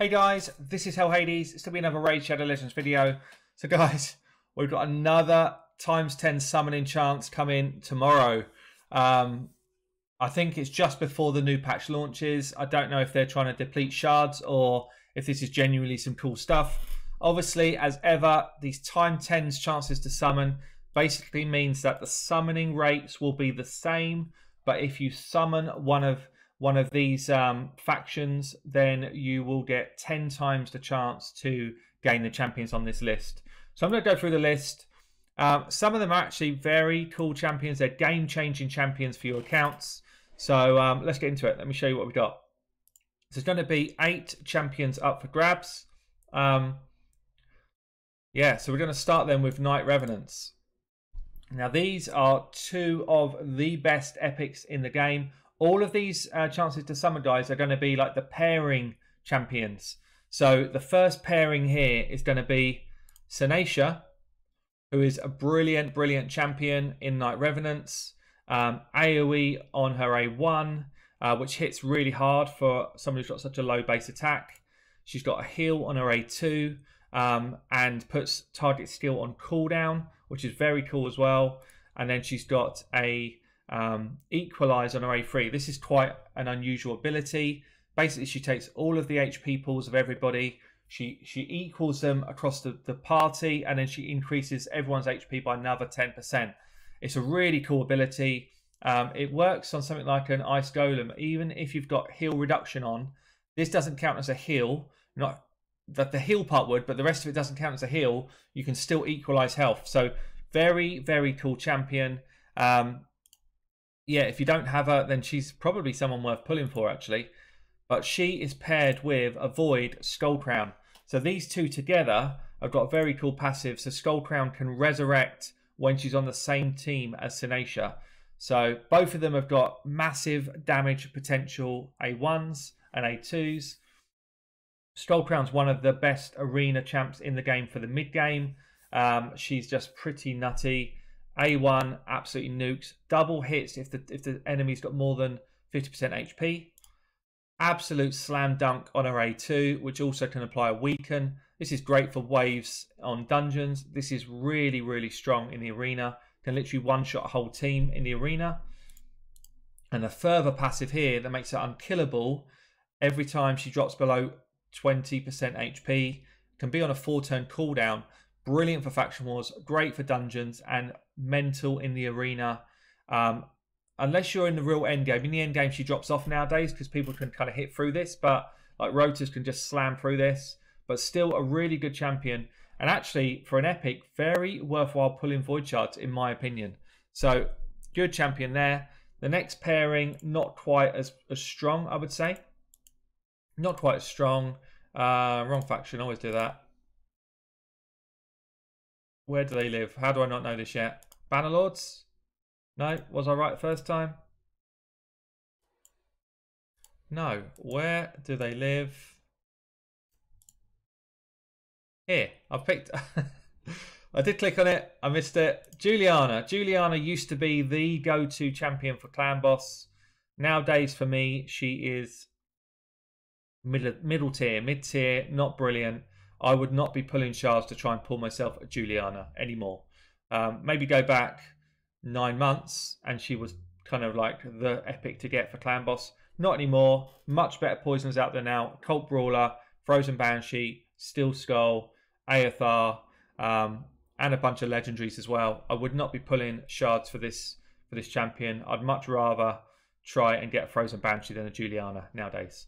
Hey guys, this is Hell Hades. It's going to be another Raid Shadow Legends video. So guys, we've got another ×10 summoning chance coming tomorrow. I think it's just before the new patch launches. I don't know if they're trying to deplete shards or if this is genuinely some cool stuff. Obviously, as ever, these ×10's chances to summon basically means that the summoning rates will be the same, but if you summon one of these factions, then you will get 10 times the chance to gain the champions on this list. So I'm going to go through the list. Some of them are actually very cool champions. They're game-changing champions for your accounts. So let's get into it. Let me show you what we've got. So there's going to be 8 champions up for grabs. Yeah, so we're going to start then with Knight Revenants. Now these are 2 of the best epics in the game. All of these chances to summon guys are going to be like the pairing champions. So the first pairing here is going to be Senacia, who is a brilliant, brilliant champion in Knight Revenants. AoE on her A1, which hits really hard for someone who's got such a low base attack. She's got a heal on her A2 and puts target skill on cooldown, which is very cool as well. And then she's got a equalize on her A3. This is quite an unusual ability. Basically, she takes all of the HP pools of everybody. She equals them across the party, and then she increases everyone's HP by another 10%. It's a really cool ability. It works on something like an Ice Golem. Even if you've got heal reduction on, this doesn't count as a heal. Not that the heal part would, but the rest of it doesn't count as a heal. You can still equalize health. So very, very cool champion. Yeah, if you don't have her, then she's probably someone worth pulling for, actually. But she is paired with a Void Skull Crown. So these two together have got a very cool passive. So Skull Crown can resurrect when she's on the same team as Senacia. So both of them have got massive damage potential A1s and A2s. Skull Crown's one of the best arena champs in the game for the mid game. She's just pretty nutty. A1 absolutely nukes. Double hits if the enemy's got more than 50% HP. Absolute slam dunk on her A2, which also can apply a weaken. This is great for waves on dungeons. This is really, really strong in the arena. Can literally one-shot a whole team in the arena. And a further passive here that makes her unkillable every time she drops below 20% HP. Can be on a 4-turn cooldown. Brilliant for faction wars, great for dungeons, and mental in the arena. Unless you're in the real endgame. In the endgame, she drops off nowadays because people can kind of hit through this, but like rotors can just slam through this. But still a really good champion. And actually, for an epic, very worthwhile pulling Void Shards, in my opinion. So, good champion there. The next pairing, not quite as strong, I would say. Not quite as strong. Wrong faction, always do that. Where do they live? How do I not know this yet? Bannerlords? No, was I right the first time? No. Where do they live? Here. I've picked... I did click on it. I missed it. Juliana. Juliana used to be the go-to champion for clan boss. Nowadays, for me, she is middle tier, mid-tier, not brilliant. I would not be pulling shards to try and pull myself a Juliana anymore. Maybe go back 9 months and she was kind of like the epic to get for clan boss. Not anymore. Much better poisoners out there now. Cult Brawler, Frozen Banshee, Steel Skull, Aethar, and a bunch of legendaries as well. I would not be pulling shards for this champion. I'd much rather try and get a Frozen Banshee than a Juliana nowadays.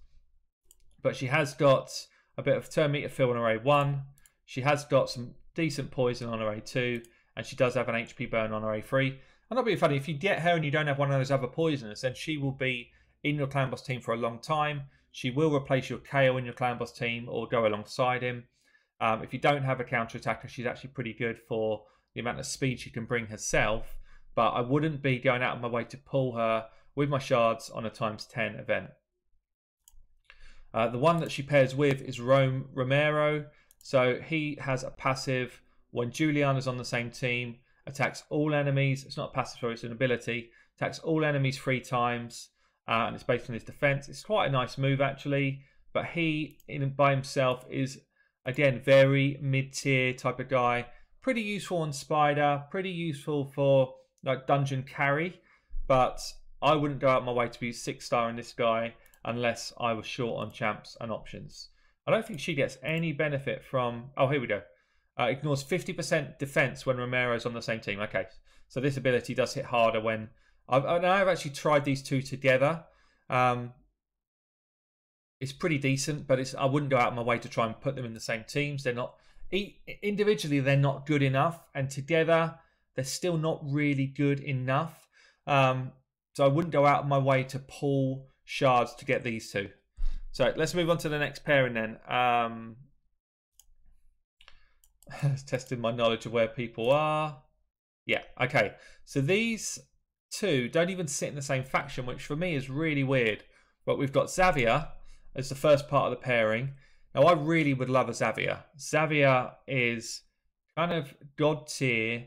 But she has got a bit of turn meter fill on her A1. She has got some decent poison on her A2. And she does have an HP burn on her A3. And that'll be funny, if you get her and you don't have one of those other poisoners, then she will be in your clan boss team for a long time. She will replace your KO in your clan boss team or go alongside him. If you don't have a counter attacker, she's actually pretty good for the amount of speed she can bring herself. But I wouldn't be going out of my way to pull her with my shards on a ×10 event. The one that she pairs with is Romero. So he has a passive. When Juliana's on the same team, attacks all enemies. It's not a passive, sorry, it's an ability. Attacks all enemies 3 times, and it's based on his defense. It's quite a nice move, actually. but he by himself is, again, very mid-tier type of guy. Pretty useful on Spider, pretty useful for like dungeon carry, but I wouldn't go out my way to be 6-star in this guy unless I was short on champs and options. I don't think she gets any benefit from... Oh, here we go. Ignores 50% defense when Romero's on the same team. Okay, so this ability does hit harder when... I've actually tried these two together. It's pretty decent, but I wouldn't go out of my way to try and put them in the same teams. They're not... Individually, they're not good enough, and together, they're still not really good enough. So I wouldn't go out of my way to pull shards to get these two. So let's move on to the next pairing then. Testing my knowledge of where people are. Yeah, okay. So these two don't even sit in the same faction, which for me is really weird. But we've got Xavier as the first part of the pairing. Now, I really would love a Xavier. Xavier is kind of god tier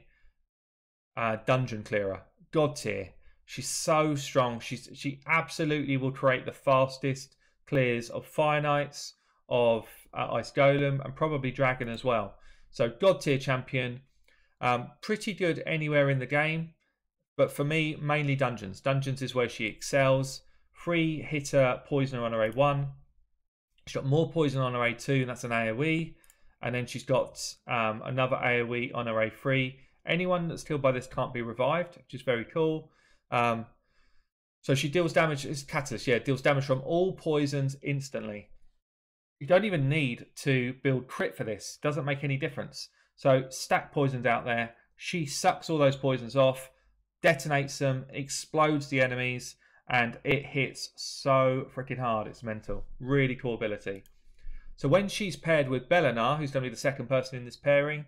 dungeon clearer. God tier. She's so strong. She absolutely will create the fastest clears of Fire Knights, of Ice Golem, and probably Dragon as well. So god tier champion. Pretty good anywhere in the game. But for me, mainly dungeons. Dungeons is where she excels. 3 hitter poisoner on her A1. She's got more poison on her A2, and that's an AoE. And then she's got another AoE on her A3. Anyone that's killed by this can't be revived, which is very cool. So she deals damage, it's Catalyst, yeah, deals damage from all poisons instantly. You don't even need to build crit for this. Doesn't make any difference. So stack poisons out there. She sucks all those poisons off, detonates them, explodes the enemies, and it hits so freaking hard. It's mental. Really cool ability. So when she's paired with Belenar, who's going to be the second person in this pairing,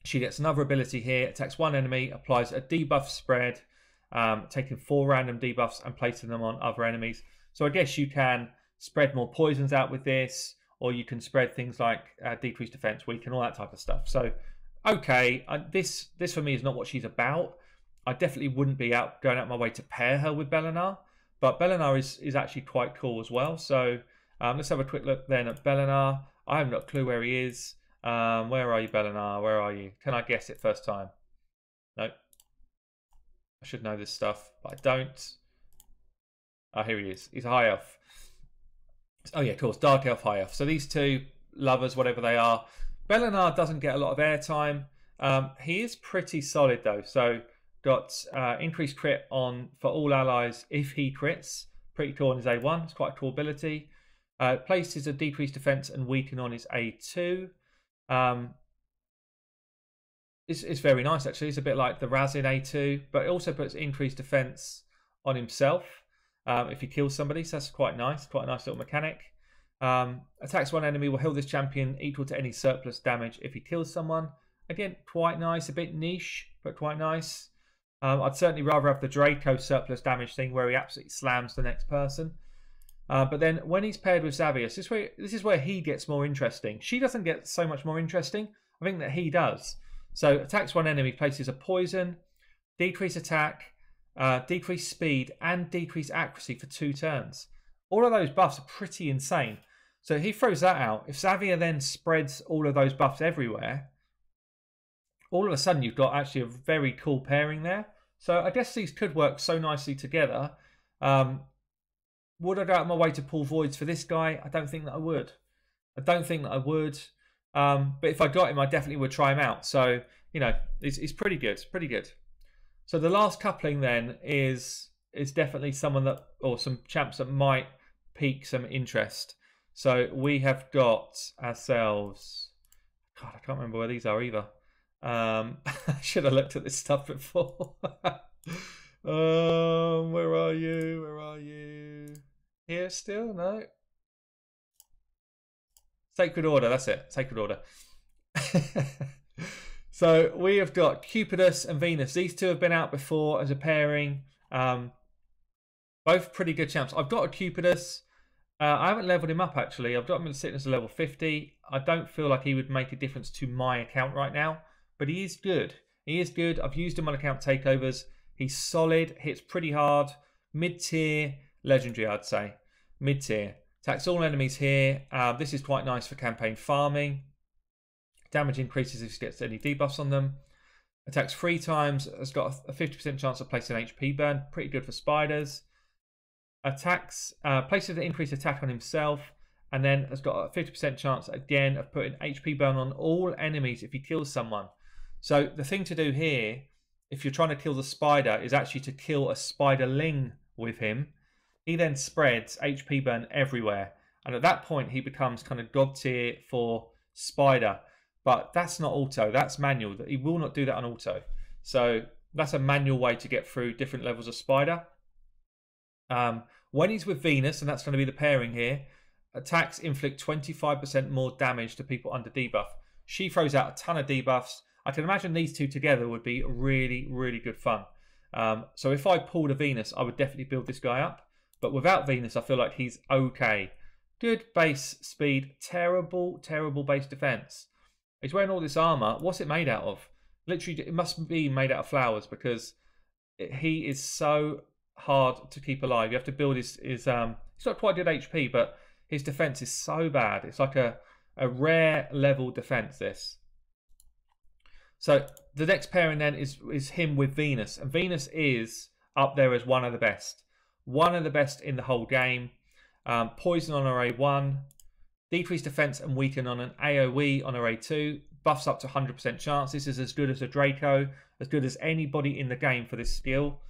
she gets another ability here. Attacks one enemy, applies a debuff spread, taking 4 random debuffs and placing them on other enemies. So I guess you can spread more poisons out with this, or you can spread things like decreased defense, weaken, all that type of stuff. So, okay, this for me is not what she's about. I definitely wouldn't be going out my way to pair her with Belenar, but Belenar is actually quite cool as well. So let's have a quick look then at Belenar. I haven't got a clue where he is. Where are you, Belenar? Where are you? Can I guess it first time? Nope. I should know this stuff, but I don't. Oh, here he is. He's a high elf. Oh yeah, of course, dark elf, high elf. So these two lovers, whatever they are. Belenar doesn't get a lot of airtime. He is pretty solid though. So got increased crit on for all allies if he crits. Pretty cool on his A1. It's quite a cool ability. Places a decreased defense and weaken on his A2. It's very nice actually. It's a bit like the Raz in A2, but it also puts increased defense on himself if he kills somebody. So that's quite nice. Quite a nice little mechanic. Attacks one enemy will heal this champion equal to any surplus damage if he kills someone. Again, quite nice. A bit niche, but quite nice. I'd certainly rather have the Draco surplus damage thing where he absolutely slams the next person. But then when he's paired with Xavier, this is where he gets more interesting. She doesn't get so much more interesting. I think that he does. So attacks one enemy, places a poison, decrease attack, decrease speed, and decrease accuracy for 2 turns. All of those buffs are pretty insane. So he throws that out. If Xavier then spreads all of those buffs everywhere, all of a sudden you've got actually a very cool pairing there. So I guess these could work so nicely together. Would I go out of my way to pull voids for this guy? I don't think that I would. But if I got him, I definitely would try him out. So, you know, it's pretty good. It's pretty good. So the last coupling then is definitely someone that, or some champs that might pique some interest. So we have got ourselves, God, I can't remember where these are either. I should have looked at this stuff before. Where are you? Where are you? Here still? No. Sacred Order, that's it. Sacred Order. So we have got Cupidus and Venus. These two have been out before as a pairing. Both pretty good champs. I've got a Cupidus. I haven't leveled him up actually. I've got him sitting as a level 50. I don't feel like he would make a difference to my account right now. But he is good. He is good. I've used him on account takeovers. He's solid. Hits pretty hard. Mid-tier. Legendary, I'd say. Mid-tier. Attacks all enemies here. This is quite nice for campaign farming. Damage increases if he gets any debuffs on them. Attacks 3 times. Has got a 50% chance of placing an HP burn. Pretty good for spiders. Attacks, places an increased attack on himself. And then has got a 50% chance again of putting HP burn on all enemies if he kills someone. So the thing to do here, if you're trying to kill the spider, is actually to kill a spiderling with him. He then spreads HP burn everywhere. And at that point, he becomes kind of god tier for spider. But that's not auto, that's manual. He will not do that on auto. So that's a manual way to get through different levels of spider. When he's with Venus, and that's going to be the pairing here, attacks inflict 25% more damage to people under debuff. She throws out a ton of debuffs. I can imagine these two together would be really, really good fun. So if I pulled a Venus, I would definitely build this guy up. But without Venus, I feel like he's okay. Good base speed, terrible, terrible base defense. He's wearing all this armor. What's it made out of? Literally, it must be made out of flowers because he is so hard to keep alive. You have to build his he's not quite good HP, but his defense is so bad. It's like a rare level defense, this. So the next pairing then is him with Venus. And Venus is up there as one of the best. One of the best in the whole game. Poison on array 1. Decreased defense and weaken on an AoE on array 2. Buffs up to 100% chance. This is as good as a Draco. As good as anybody in the game for this skill.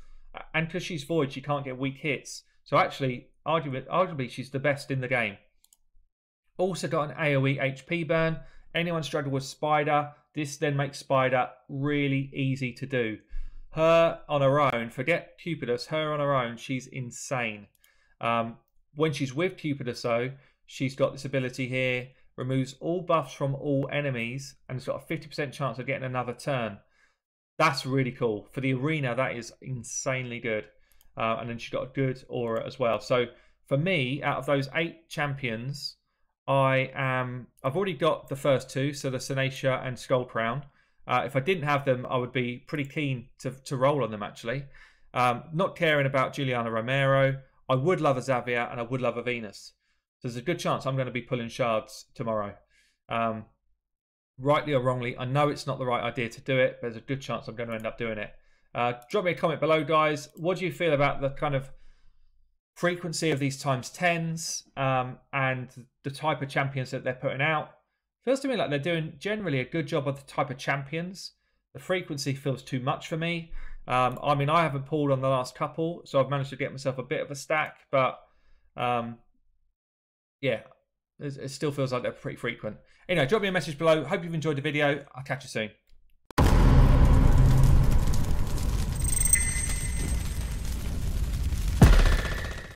And because she's void, she can't get weak hits. So actually, arguably, she's the best in the game. Also got an AoE HP burn. Anyone struggle with Spider, this then makes Spider really easy to do. Her on her own, forget Cupidus, her on her own, she's insane. When she's with Cupidus though, she's got this ability here, removes all buffs from all enemies, and it's got a 50% chance of getting another turn. That's really cool. For the arena, that is insanely good. And then she's got a good aura as well. So for me, out of those 8 champions, I've already got the first 2, so the Senacia and Skull Crown. If I didn't have them, I would be pretty keen to roll on them, actually. Not caring about Juliana Romero. I would love a Xavier and I would love a Venus. So there's a good chance I'm going to be pulling shards tomorrow. Rightly or wrongly, I know it's not the right idea to do it, but there's a good chance I'm going to end up doing it. Drop me a comment below, guys. What do you feel about the kind of frequency of these ×10s and the type of champions that they're putting out? Feels to me like they're doing generally a good job of the type of champions. The frequency feels too much for me. I mean, I haven't pulled on the last couple, so I've managed to get myself a bit of a stack, but yeah, it still feels like they're pretty frequent. Anyway, drop me a message below. Hope you've enjoyed the video. I'll catch you soon.